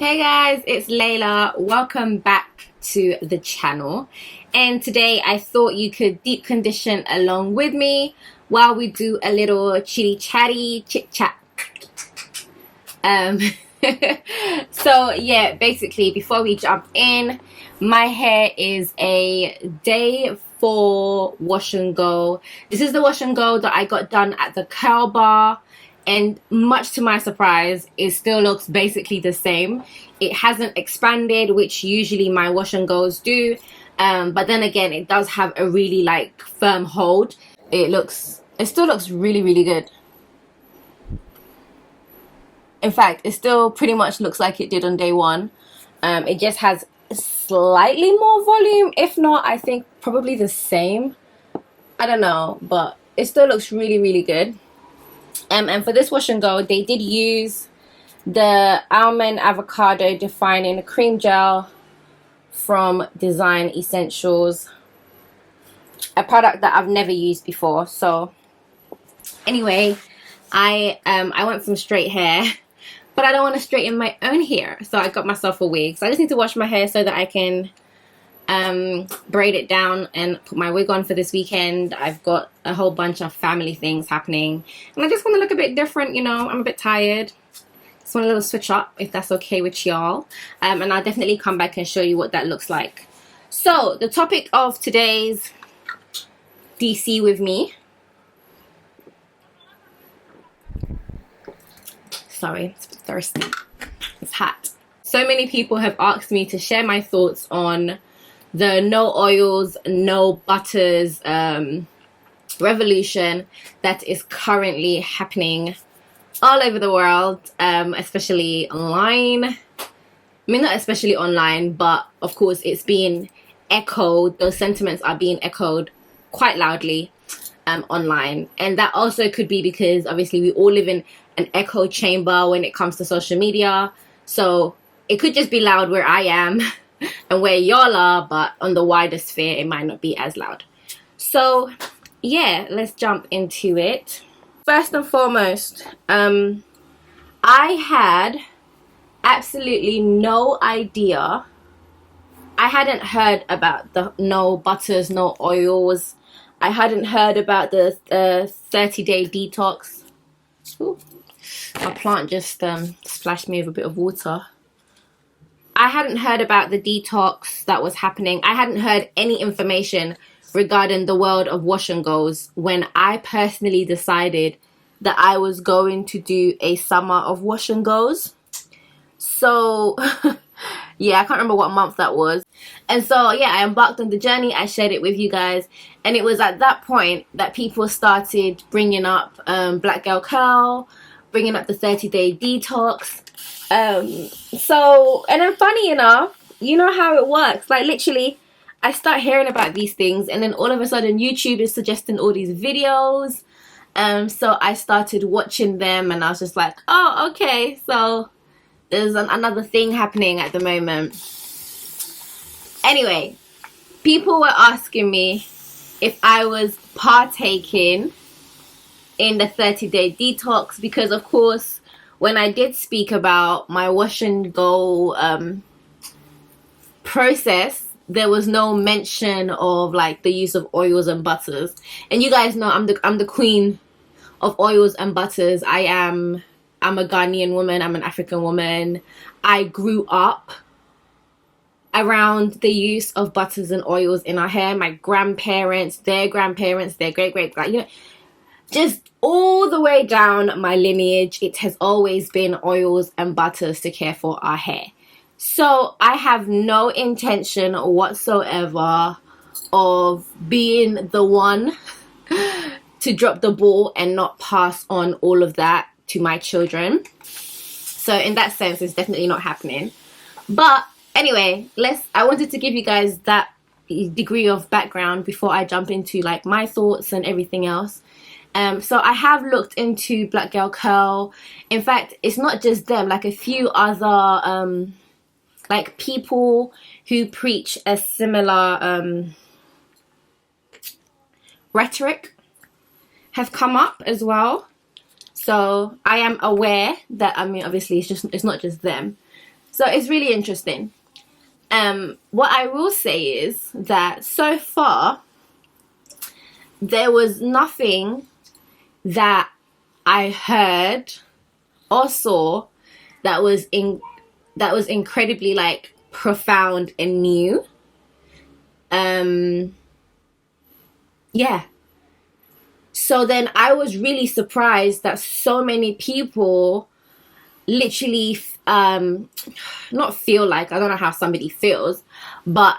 Hey guys, it's Layla. Welcome back to the channel. And today I thought you could deep condition along with me while we do a little chitty chatty chit chat. So yeah, basically before we jump in, my hair is a day 4 wash and go. This is the wash and go that I got done at the curl bar. And much to my surprise, it still looks basically the same. It hasn't expanded, which usually my wash and goes do. But then again, it does have a really firm hold. It still looks really, really good. In fact, it still pretty much looks like it did on day 1. It just has slightly more volume. If not, I think probably the same. I don't know, but it still looks really, really good. And for this wash and go, they did use the almond avocado defining cream gel from Design Essentials, a product that I've never used before. So anyway, I went from straight hair, but I don't want to straighten my own hair, so I got myself a wig. So I just need to wash my hair so that I can braid it down and put my wig on for this weekend. I've got a whole bunch of family things happening and I just want to look a bit different, you know. I'm a bit tired. Just want a little switch up, if that's okay with y'all. And I'll definitely come back and show you what that looks like. So the topic of today's DC with me, sorry, it's thirsty, it's hot. So many people have asked me to share my thoughts on the no oils, no butters revolution that is currently happening all over the world, especially online. I mean, not especially online, but of course it's being echoed. Those sentiments are being echoed quite loudly online. And that also could be because obviously we all live in an echo chamber when it comes to social media. So it could just be loud where I am and where y'all are, but on the wider sphere it might not be as loud. So yeah, let's jump into it. First and foremost, I had absolutely no idea. I hadn't heard about the no butters, no oils. I hadn't heard about the 30-day detox. Ooh, my plant just splashed me with a bit of water. I hadn't heard about the detox that was happening. I hadn't heard any information regarding the world of wash and goes when I personally decided that I was going to do a summer of wash and goes. So yeah, I can't remember what month that was. And so yeah, I embarked on the journey. I shared it with you guys, and it was at that point that people started bringing up Black Girl Curl, bringing up the 30-day detox. So, and then funny enough, you know how it works. Like literally, I start hearing about these things, and then all of a sudden YouTube is suggesting all these videos. So I started watching them, and I was just like, oh, okay, so there's another thing happening at the moment. Anyway, people were asking me if I was partaking in the 30-day detox, because of course, when I did speak about my wash and go process, there was no mention of like the use of oils and butters. And you guys know I'm the queen of oils and butters. I'm a Ghanaian woman. I'm an African woman. I grew up around the use of butters and oils in our hair. My grandparents, their grandparents, their great, you know, just all the way down my lineage, it has always been oils and butters to care for our hair. So I have no intention whatsoever of being the one to drop the ball and not pass on all of that to my children. So in that sense, it's definitely not happening. But anyway, I wanted to give you guys that degree of background before I jump into like my thoughts and everything else. So I have looked into Black Girl Curl. In fact, it's not just them, like a few other like people who preach a similar rhetoric have come up as well. So I am aware that, I mean, obviously it's not just them. So it's really interesting. What I will say is that so far there was nothing that I heard or saw that was incredibly like profound and new. Yeah. So then I was really surprised that so many people literally not feel like, I don't know how somebody feels, but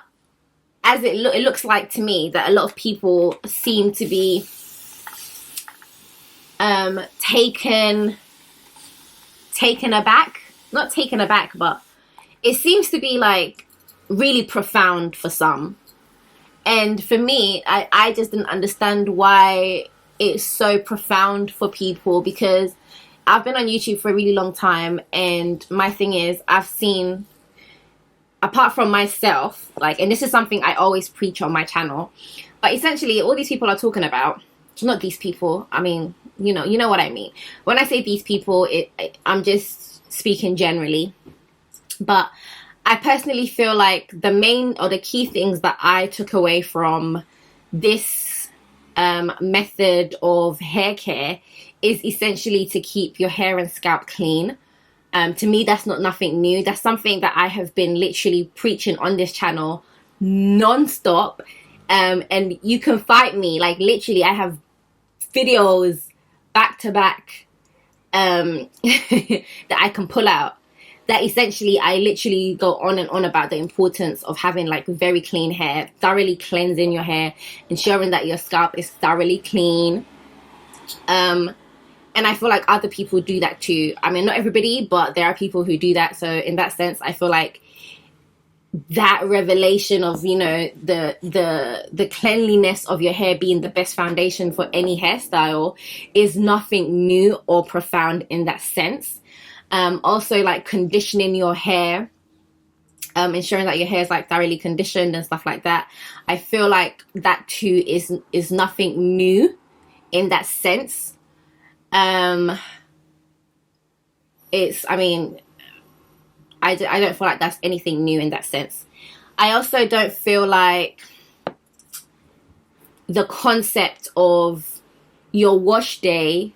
as it looks like to me that a lot of people seem to be taken aback, not taken aback, but it seems to be like really profound for some. And for me, I just didn't understand why it's so profound for people, because I've been on YouTube for a really long time, and my thing is, I've seen, apart from myself, like, and this is something I always preach on my channel, but essentially all these people are talking about, not these people, I mean, you know what I mean. When I say these people, I'm just speaking generally. But I personally feel like the main or the key things that I took away from this method of hair care is essentially to keep your hair and scalp clean. To me, that's not nothing new. That's something that I have been literally preaching on this channel non-stop. And you can fight me. Like, literally, I have videos back to back that I can pull out. That essentially, I literally go on and on about the importance of having like very clean hair, thoroughly cleansing your hair, ensuring that your scalp is thoroughly clean. And I feel like other people do that too. I mean, not everybody, but there are people who do that. So in that sense, I feel like that revelation of, you know, the cleanliness of your hair being the best foundation for any hairstyle is nothing new or profound in that sense. Also, like conditioning your hair, ensuring that your hair is like thoroughly conditioned and stuff like that. I feel like that too is nothing new in that sense. I mean, I don't feel like that's anything new in that sense. I also don't feel like the concept of your wash day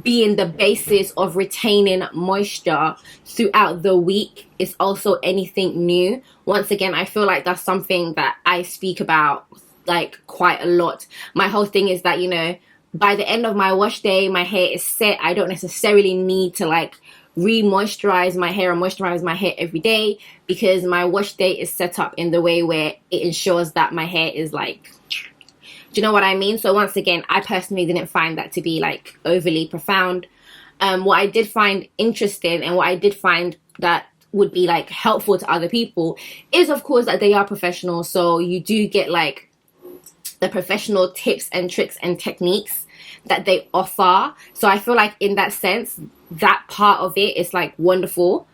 being the basis of retaining moisture throughout the week is also anything new. Once again, I feel like that's something that I speak about like quite a lot. My whole thing is that, you know, by the end of my wash day, my hair is set. I don't necessarily need to like re-moisturize my hair or moisturize my hair every day, because my wash day is set up in the way where it ensures that my hair is like, do you know what I mean? So once again, I personally didn't find that to be like overly profound. What I did find interesting and what I did find that would be like helpful to other people is, of course, that they are professionals. So you do get like the professional tips and tricks and techniques that they offer. So I feel like in that sense, that part of it is like wonderful.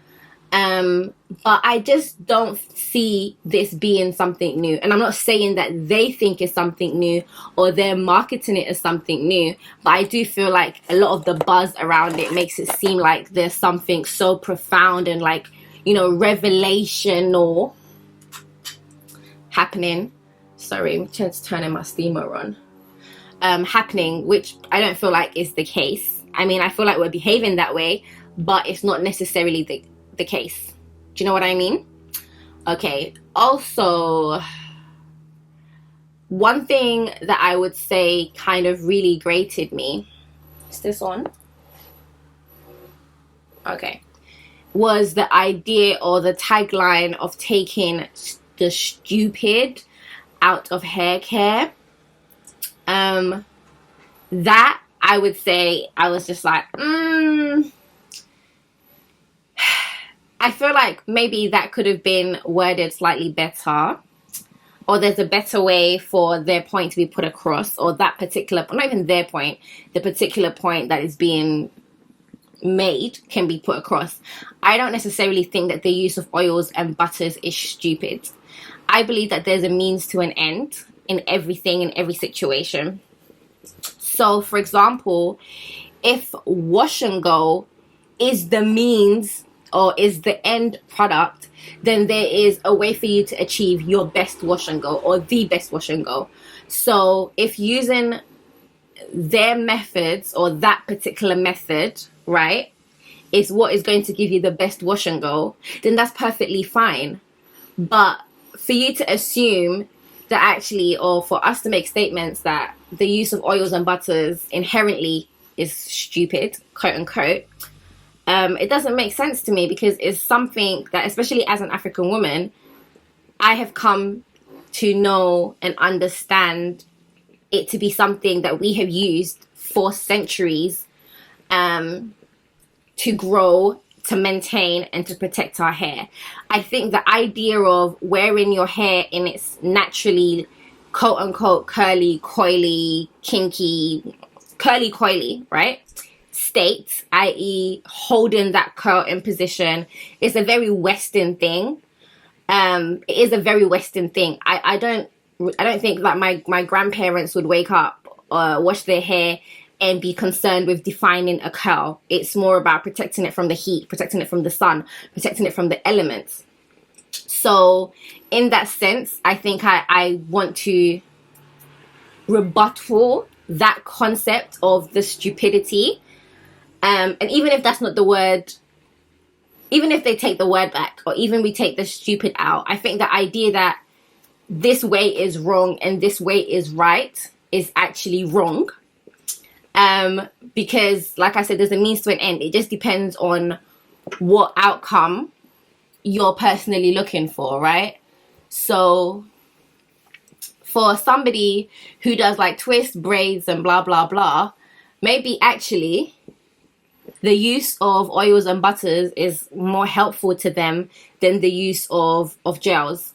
But I just don't see this being something new. And I'm not saying that they think it's something new or they're marketing it as something new, but I do feel like a lot of the buzz around it makes it seem like there's something so profound and like, you know, revelational happening. Sorry, I'm just turning my steamer on. Happening, which I don't feel like is the case. I mean, I feel like we're behaving that way, but it's not necessarily the case. Do you know what I mean? Okay. Also, one thing that I would say kind of really grated me, is this on? Okay. Was the idea or the tagline of taking the stupid out of hair care. That I would say I was just like, I feel like maybe that could have been worded slightly better, or there's a better way for their point to be put across, or that particular, not even their point, the particular point that is being made can be put across. I don't necessarily think that the use of oils and butters is stupid. I believe that there's a means to an end in everything, in every situation. So, for example, if wash and go is the means or is the end product, then there is a way for you to achieve your best wash and go, or the best wash and go. So if using their methods, or that particular method, right, is what is going to give you the best wash and go, then that's perfectly fine. But for you to assume that actually, or for us to make statements that the use of oils and butters inherently is stupid, quote unquote, it doesn't make sense to me, because it's something that, especially as an African woman, I have come to know and understand it to be something that we have used for centuries, to grow, to maintain, and to protect our hair. I think the idea of wearing your hair in its naturally, quote unquote, curly, coily, kinky, curly, coily, right, state, i.e. holding that curl in position, is a very Western thing. It is a very Western thing. I don't think that my grandparents would wake up, wash their hair, and be concerned with defining a curl. It's more about protecting it from the heat, protecting it from the sun, protecting it from the elements. So in that sense, I think I want to rebuttal that concept of the stupidity. And even if that's not the word, even if they take the word back, or even we take the stupid out, I think the idea that this way is wrong and this way is right is actually wrong. Because, like I said, there's a means to an end. It just depends on what outcome you're personally looking for, right? So for somebody who does like twists, braids, and blah, blah, blah, maybe actually the use of oils and butters is more helpful to them than the use of gels.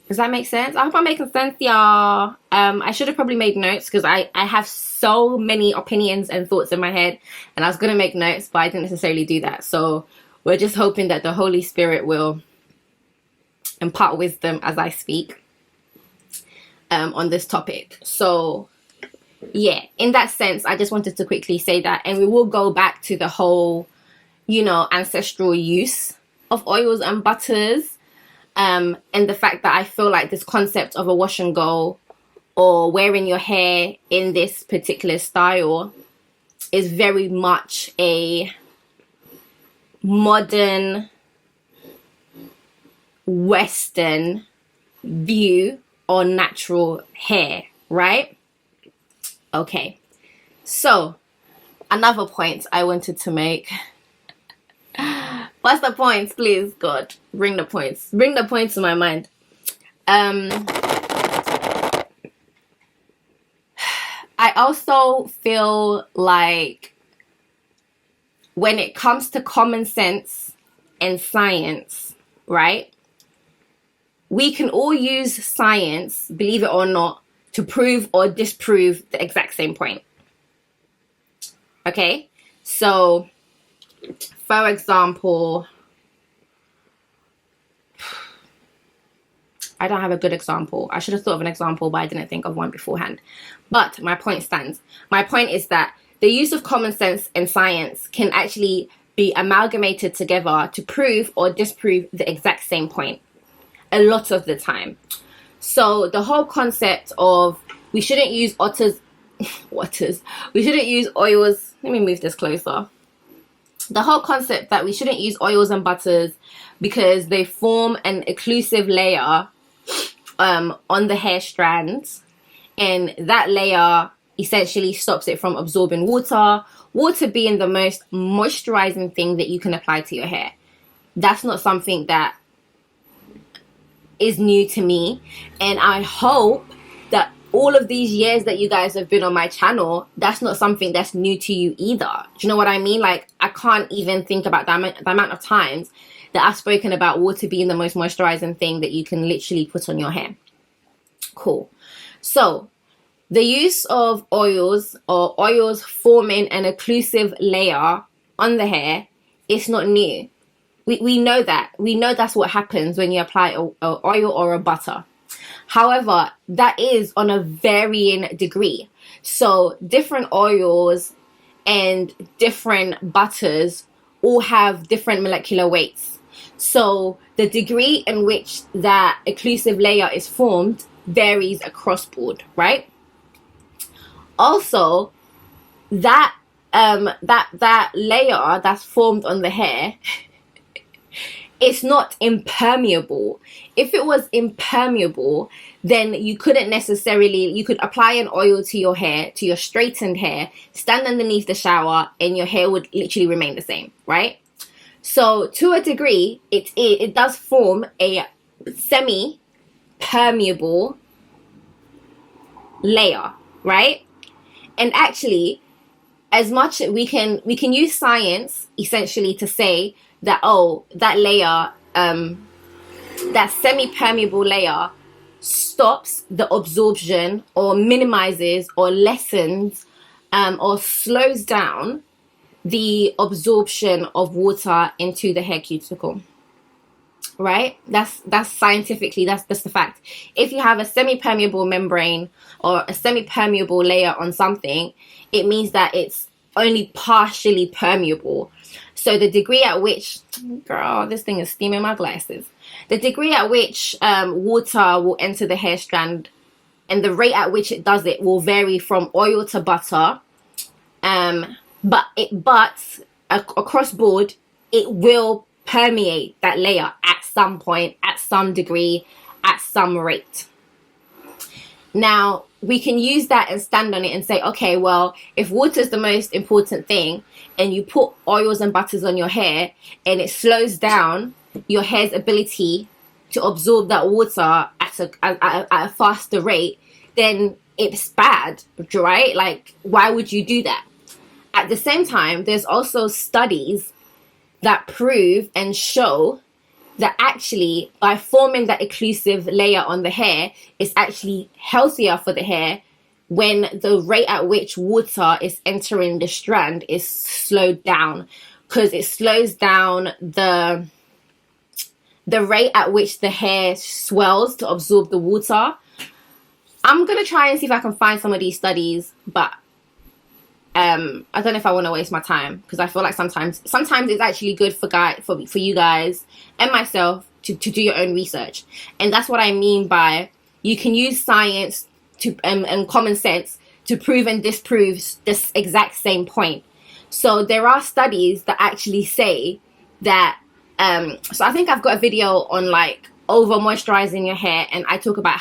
Does that make sense? I hope I'm making sense, y'all. I should have probably made notes, because I have so many opinions and thoughts in my head, and I was going to make notes, but I didn't necessarily do that. So we're just hoping that the Holy Spirit will impart wisdom as I speak on this topic. So yeah, in that sense, I just wanted to quickly say that, and we will go back to the whole, ancestral use of oils and butters. And the fact that I feel like this concept of a wash and go, or wearing your hair in this particular style, is very much a modern Western view on natural hair, right? Okay, so another point I wanted to make. What's the points, please? God, bring the points. Bring the points to my mind. I also feel like when it comes to common sense and science, right? We can all use science, believe it or not, to prove or disprove the exact same point. Okay? So, for example, I don't have a good example. I should have thought of an example, but I didn't think of one beforehand. But my point stands. My point is that the use of common sense and science can actually be amalgamated together to prove or disprove the exact same point a lot of the time. So the whole concept of we shouldn't use we shouldn't use oils. Let me move this closer. The whole concept that we shouldn't use oils and butters because they form an occlusive layer on the hair strands, and that layer essentially stops it from absorbing water being the most moisturizing thing that you can apply to your hair. That's not something that is new to me, and I hope that all of these years that you guys have been on my channel, that's not something that's new to you either. Do you know what I mean? Like, I can't even think about the amount of times that I've spoken about water being the most moisturizing thing that you can literally put on your hair. Cool. So the use of oils, or oils forming an occlusive layer on the hair, is not new. We know that. We know that's what happens when you apply a oil or a butter. However, that is on a varying degree. So different oils and different butters all have different molecular weights. So the degree in which that occlusive layer is formed varies across board, right? Also, that layer that's formed on the hair, it's not impermeable. If it was impermeable, then you couldn't necessarily, you could apply an oil to your hair, to your straightened hair, stand underneath the shower, and your hair would literally remain the same, right? So to a degree, it does form a semi-permeable layer, right? And actually, as much we can use science essentially to say that, oh, that layer, that semi-permeable layer stops the absorption or minimizes or lessens or slows down the absorption of water into the hair cuticle, right? That's scientifically, that's the fact. If you have a semi-permeable membrane or a semi-permeable layer on something, it means that it's only partially permeable. So the degree at which, girl, this thing is steaming my glasses. The degree at which water will enter the hair strand and the rate at which it does it will vary from oil to butter. But across board, it will permeate that layer at some point, at some degree, at some rate. Now, we can use that and stand on it and say, okay, well, if water is the most important thing and you put oils and butters on your hair and it slows down your hair's ability to absorb that water at a faster rate, then it's bad, right? Like, why would you do that? At the same time, there's also studies that prove and show that actually by forming that occlusive layer on the hair, it's actually healthier for the hair when the rate at which water is entering the strand is slowed down, because it slows down the rate at which the hair swells to absorb the water. I'm going to try and see if I can find some of these studies, but I don't know if I want to waste my time, because I feel like sometimes it's actually good for you guys and myself to do your own research. And that's what I mean by you can use science to and common sense to prove and disprove this exact same point. So there are studies that actually say that so I think I've got a video on like over moisturizing your hair, and I talk about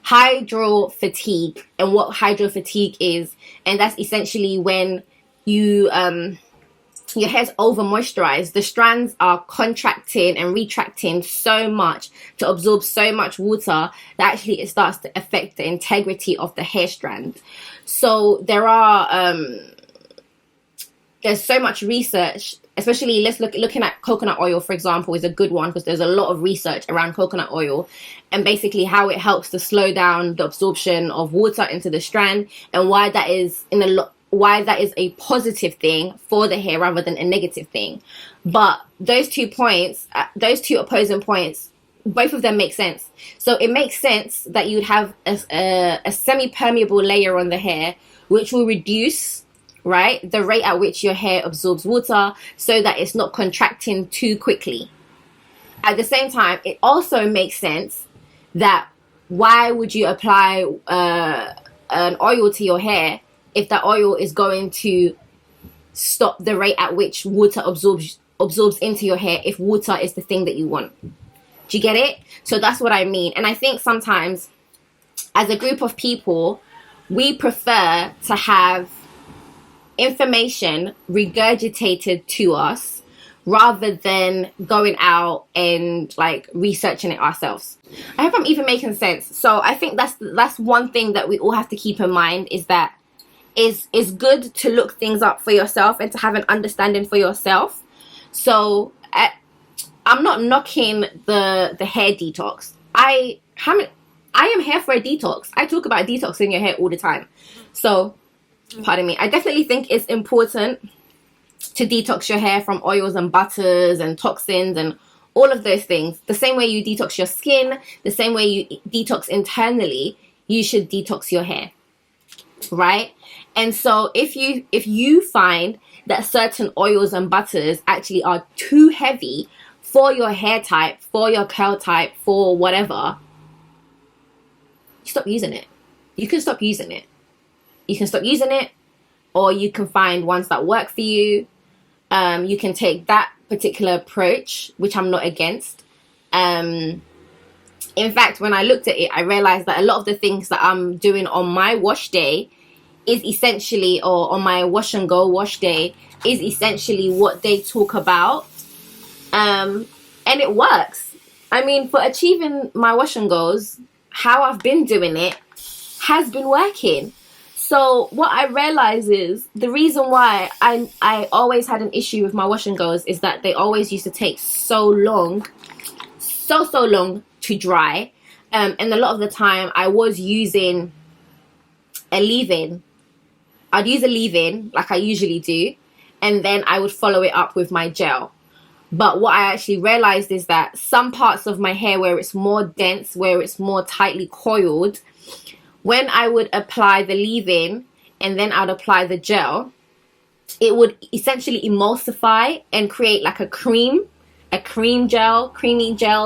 hydro fatigue and what hydro fatigue is. And that's essentially when you your hair's over moisturized, the strands are contracting and retracting so much to absorb so much water that actually it starts to affect the integrity of the hair strand. So there's so much research, especially looking at coconut oil, for example, is a good one, because there's a lot of research around coconut oil and basically how it helps to slow down the absorption of water into the strand, and why that is a positive thing for the hair rather than a negative thing. But those two opposing points, both of them make sense. So it makes sense that you'd have a semi-permeable layer on the hair, which will reduce, right, the rate at which your hair absorbs water so that it's not contracting too quickly. At the same time, it also makes sense that why would you apply an oil to your hair if that oil is going to stop the rate at which water absorbs into your hair, if water is the thing that you want? Do you get it? So that's what I mean. And I think sometimes as a group of people, we prefer to have information regurgitated to us rather than going out and like researching it ourselves. I hope I'm even making sense. So I think that's one thing that we all have to keep in mind, is that it's good to look things up for yourself and to have an understanding for yourself. So I'm not knocking the hair detox. I am here for a detox. I talk about detoxing your hair all the time. So pardon me, I definitely think it's important to detox your hair from oils and butters and toxins and all of those things. The same way you detox your skin, the same way you detox internally, you should detox your hair. right? And so if you find that certain oils and butters actually are too heavy for your hair type, for your curl type, for whatever, stop using it. You can stop using it. You can stop using it, or you can find ones that work for you. You can take that particular approach, which I'm not against. In fact, when I looked at it, I realized that a lot of the things that I'm doing on my wash day is essentially, or on my wash and go wash day, is essentially what they talk about. And it works. I mean, for achieving my wash and goes, how I've been doing it has been working. So what I realize is the reason why I always had an issue with my wash and goes is that they always used to take so long, so long to dry. And a lot of the time I was using a leave-in. I'd use a leave-in like I usually do, and then I would follow it up with my gel. But what I actually realized is that some parts of my hair where it's more dense, where it's more tightly coiled, when I would apply the leave-in and then I'd apply the gel, it would essentially emulsify and create like a creamy gel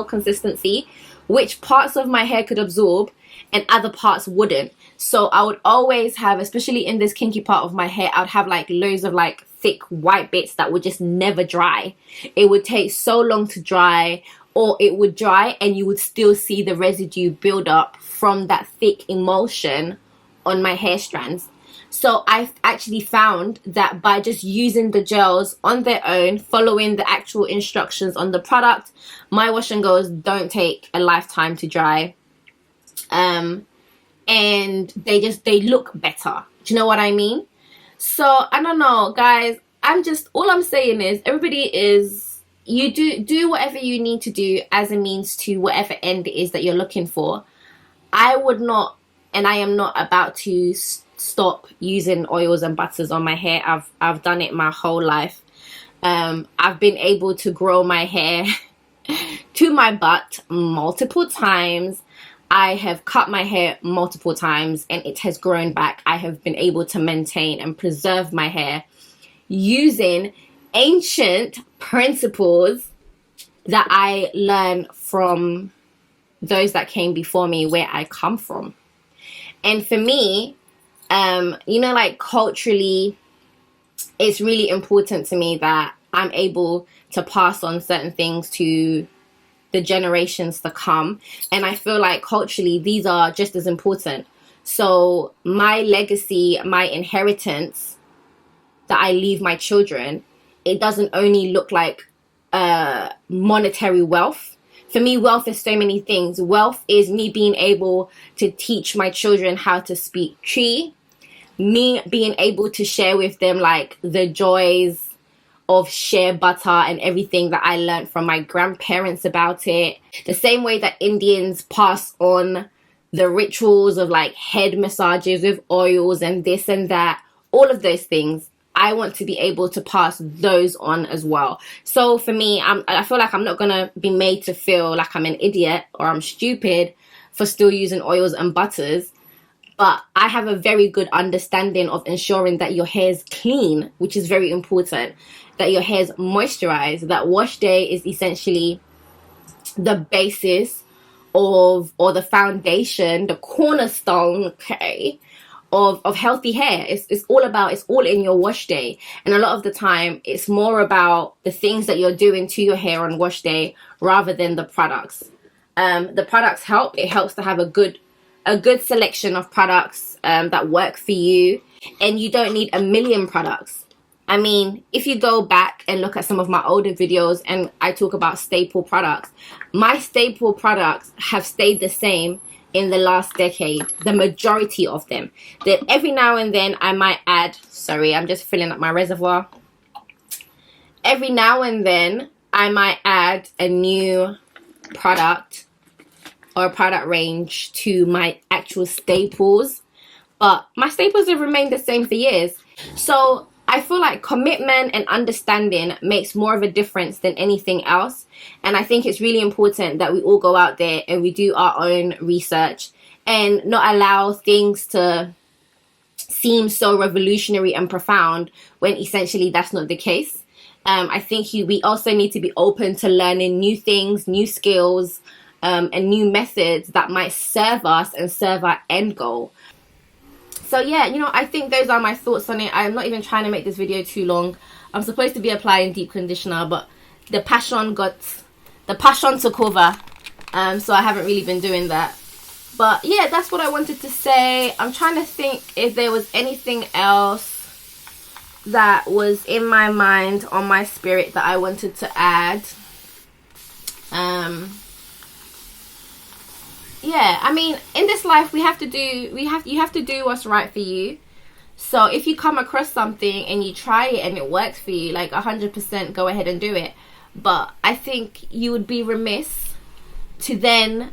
consistency, which parts of my hair could absorb and other parts wouldn't. So I would always have, especially in this kinky part of my hair, I'd have like loads of like thick white bits that would just never dry. It would take so long to dry, or it would dry and you would still see the residue build up from that thick emulsion on my hair strands. So I've actually found that by just using the gels on their own, following the actual instructions on the product, my wash and goes don't take a lifetime to dry. And they look better. Do you know what I mean? So I don't know, guys. All I'm saying is you do whatever you need to do as a means to whatever end it is that you're looking for. I would not, and I am not about to stop using oils and butters on my hair. I've done it my whole life. I've been able to grow my hair to my butt multiple times. I have cut my hair multiple times and it has grown back. I have been able to maintain and preserve my hair using ancient principles that I learned from those that came before me, where I come from. And for me, like culturally, it's really important to me that I'm able to pass on certain things to the generations to come. And I feel like culturally, these are just as important. So my legacy, my inheritance that I leave my children, it doesn't only look like monetary wealth. For me, wealth is so many things. Wealth is me being able to teach my children how to speak Twi, me being able to share with them like the joys of shea butter and everything that I learned from my grandparents about it. The same way that Indians pass on the rituals of like head massages with oils and this and that, all of those things, I want to be able to pass those on as well. So for me, I feel like I'm not going to be made to feel like I'm an idiot or I'm stupid for still using oils and butters. But I have a very good understanding of ensuring that your hair is clean, which is very important, that your hair is moisturized, that wash day is essentially the basis of, or the foundation, the cornerstone, okay, of healthy hair. It's all in your wash day. And a lot of the time, it's more about the things that you're doing to your hair on wash day rather than the products. The products help. It helps to have a good selection of products that work for you, and you don't need a million products. I mean, if you go back and look at some of my older videos and I talk about staple products, my staple products have stayed the same in the last decade, the majority of them. That every now and then I might add, sorry, I'm just filling up my reservoir. Every now and then I might add a new product or a product range to my actual staples, but my staples have remained the same for years. So I feel like commitment and understanding makes more of a difference than anything else. And I think it's really important that we all go out there and we do our own research and not allow things to seem so revolutionary and profound when essentially that's not the case. I think we also need to be open to learning new things, new skills, and new methods that might serve us and serve our end goal. So yeah, you know, I think those are my thoughts on it. I'm not even trying to make this video too long. I'm supposed to be applying deep conditioner, but the passion took over, so I haven't really been doing that. But yeah, that's what I wanted to say. I'm trying to think if there was anything else that was in my mind, on my spirit, that I wanted to add. Yeah, I mean, in this life you have to do what's right for you. So if you come across something and you try it and it works for you, like 100% go ahead and do it. But I think you would be remiss to then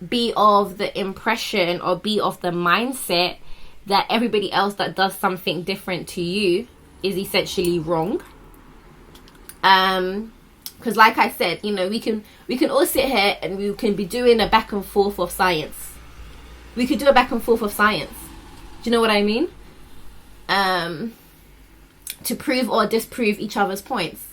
be of the impression or be of the mindset that everybody else that does something different to you is essentially wrong. Because like I said, you know, we can all sit here and we can be doing a back and forth of science. We could do a back and forth of science. Do you know what I mean? To prove or disprove each other's points.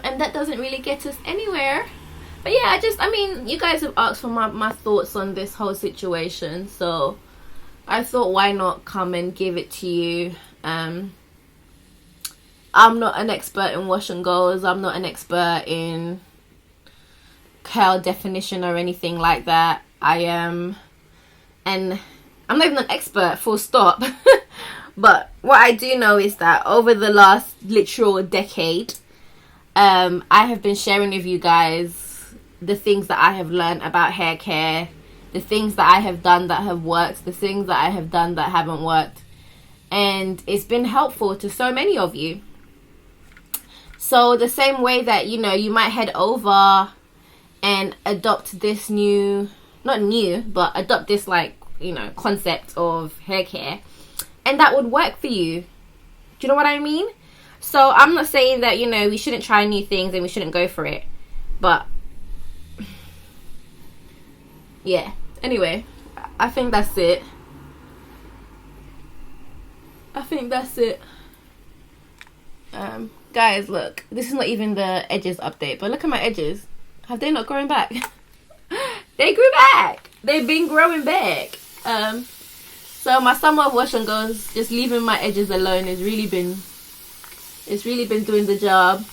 And that doesn't really get us anywhere. But yeah, I mean, you guys have asked for my thoughts on this whole situation, so I thought, why not come and give it to you. I'm not an expert in wash and goes. I'm not an expert in curl definition or anything like that. And I'm not even an expert, full stop. But what I do know is that over the last literal decade, I have been sharing with you guys the things that I have learned about hair care, the things that I have done that have worked, the things that I have done that haven't worked. And it's been helpful to so many of you. So the same way that, you know, you might head over and adopt this adopt this, like, you know, concept of hair care, and that would work for you. Do you know what I mean? So I'm not saying that, you know, we shouldn't try new things and we shouldn't go for it. But yeah, anyway, I think that's it. Guys, look, this is not even the edges update, but look at my edges. Have they not grown back? They grew back. They've been growing back. So my summer wash and goes, just leaving my edges alone, has really been doing the job.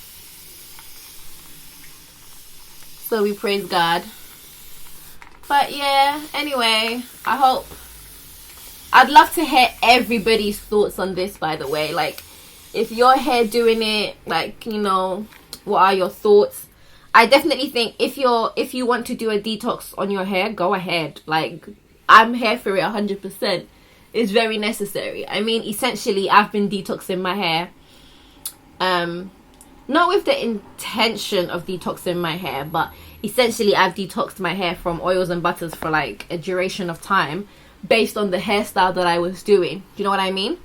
So we praise God. But yeah, anyway, I'd love to hear everybody's thoughts on this, by the way. Like, if your hair doing it, like, you know, what are your thoughts? I definitely think if you want to do a detox on your hair, go ahead. Like, I'm here for it 100%. It's very necessary. I mean, essentially, I've been detoxing my hair. Not with the intention of detoxing my hair, but essentially I've detoxed my hair from oils and butters for like a duration of time based on the hairstyle that I was doing. Do you know what I mean?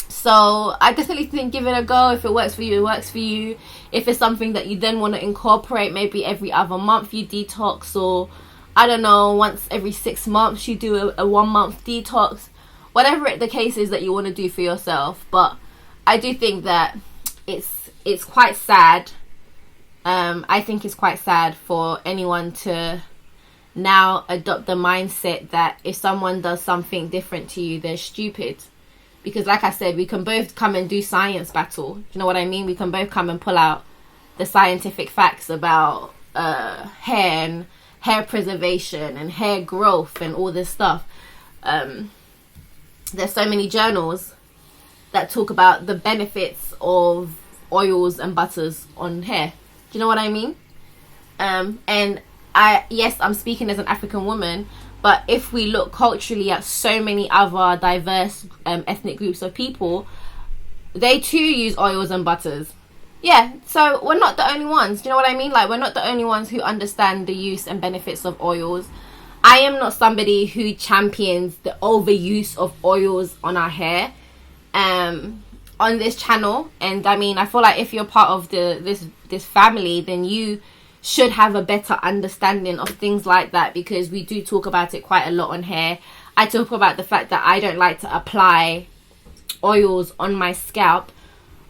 So I definitely think give it a go. If it works for you, it works for you. If it's something that you then want to incorporate, maybe every other month you detox, or I don't know, once every 6 months you do a 1 month detox, whatever the case is that you want to do for yourself. But I do think that it's quite sad. I think it's quite sad for anyone to now adopt the mindset that if someone does something different to you, they're stupid. Because like I said, we can both come and do science battle. Do you know what I mean? We can both come and pull out the scientific facts about hair and hair preservation and hair growth and all this stuff. There's so many journals that talk about the benefits of oils and butters on hair. Do you know what I mean? And yes, I'm speaking as an African woman, but if we look culturally at so many other diverse ethnic groups of people, they too use oils and butters. Yeah, so we're not the only ones. Do you know what I mean? Like, we're not the only ones who understand the use and benefits of oils. I am not somebody who champions the overuse of oils on our hair on this channel. And I mean, I feel like if you're part of this family, then you should have a better understanding of things like that, because we do talk about it quite a lot on hair. I talk about the fact that I don't like to apply oils on my scalp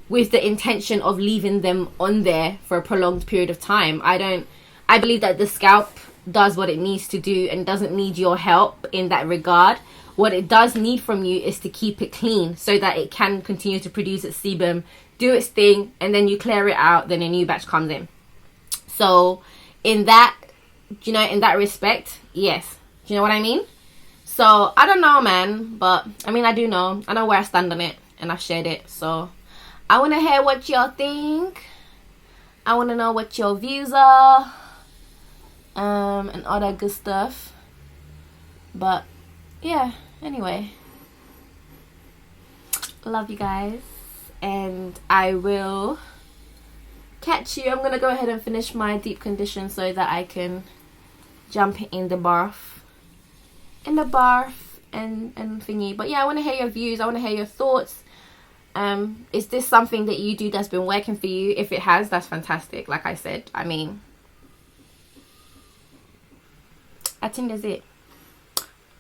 with the intention of leaving them on there for a prolonged period of time. I believe that the scalp does what it needs to do and doesn't need your help in that regard. What it does need from you is to keep it clean so that it can continue to produce its sebum, do its thing, and then you clear it out, then a new batch comes in. So in that, you know, in that respect, yes. Do you know what I mean? So I don't know, man, but I mean, I do know. I know where I stand on it, and I've shared it. So I want to hear what y'all think. I want to know what your views are, and all that good stuff. But yeah, anyway, love you guys, and I will catch you. I'm gonna go ahead and finish my deep condition so that I can jump in the bath and thingy. But yeah, I want to hear your views. I want to hear your thoughts. Is this something that you do that's been working for you? If it has, that's fantastic. Like I said, I mean, I think that's it.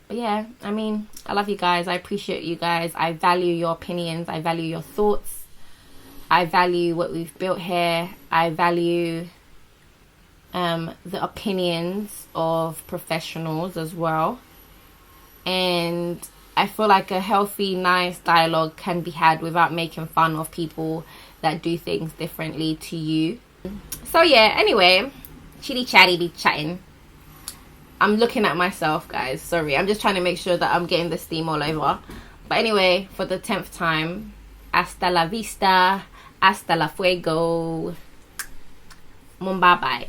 But yeah, I mean, I love you guys. I appreciate you guys. I value your opinions. I value your thoughts. I value what we've built here. I value the opinions of professionals as well. And I feel like a healthy, nice dialogue can be had without making fun of people that do things differently to you. So yeah, anyway, chitty chatty be chatting. I'm looking at myself, guys. Sorry, I'm just trying to make sure that I'm getting the steam all over. But anyway, for the 10th time, hasta la vista, hasta la fuego. Bye bye.